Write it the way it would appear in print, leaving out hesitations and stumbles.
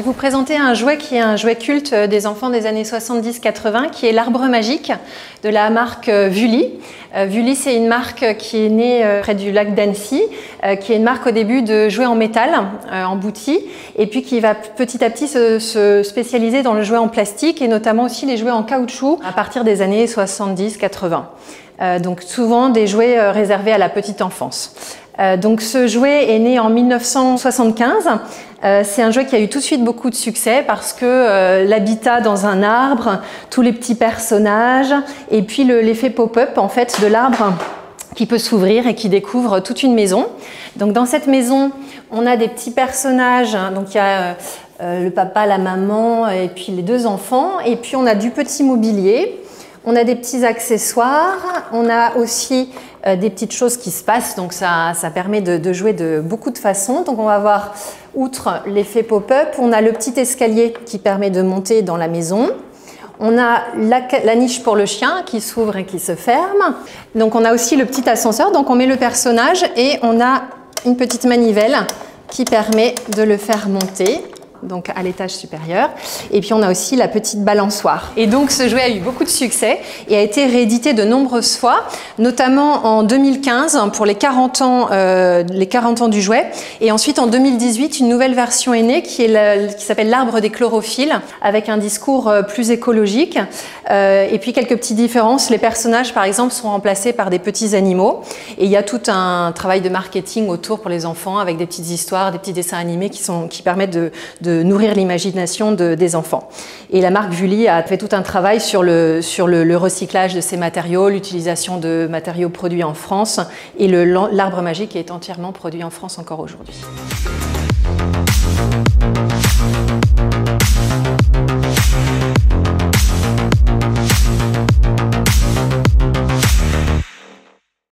vous présenter un jouet qui est un jouet culte des enfants des années 70-80, qui est l'arbre magique de la marque Vully. Vully, c'est une marque qui est née près du lac d'Annecy, qui est une marque au début de jouets en métal, en boutie, et puis qui va petit à petit se spécialiser dans le jouet en plastique et notamment aussi les jouets en caoutchouc à partir des années 70-80. Donc souvent des jouets réservés à la petite enfance. Donc ce jouet est né en 1975. C'est un jouet qui a eu tout de suite beaucoup de succès parce que l'habitat dans un arbre, tous les petits personnages et puis l'effet pop-up en fait de l'arbre qui peut s'ouvrir et qui découvre toute une maison. Donc dans cette maison, on a des petits personnages. Donc il y a le papa, la maman et puis les deux enfants. Et puis on a du petit mobilier. On a des petits accessoires, on a aussi des petites choses qui se passent, donc ça permet de jouer de beaucoup de façons. Donc on va voir, outre l'effet pop-up, on a le petit escalier qui permet de monter dans la maison. On a la niche pour le chien qui s'ouvre et qui se ferme. Donc on a aussi le petit ascenseur, donc on met le personnage et on a une petite manivelle qui permet de le faire monter. Donc à l'étage supérieur. Et puis on a aussi la petite balançoire. Et donc ce jouet a eu beaucoup de succès et a été réédité de nombreuses fois, notamment en 2015 pour les 40 ans du jouet. Et ensuite en 2018, une nouvelle version est née qui s'appelle l'arbre des chlorophylles, avec un discours plus écologique. Et puis quelques petites différences. Les personnages par exemple sont remplacés par des petits animaux. Et il y a tout un travail de marketing autour pour les enfants avec des petites histoires, des petits dessins animés qui permettent de nourrir l'imagination des enfants. Et la marque Vully a fait tout un travail sur le recyclage de ces matériaux, l'utilisation de matériaux produits en France et l'arbre magique est entièrement produit en France encore aujourd'hui.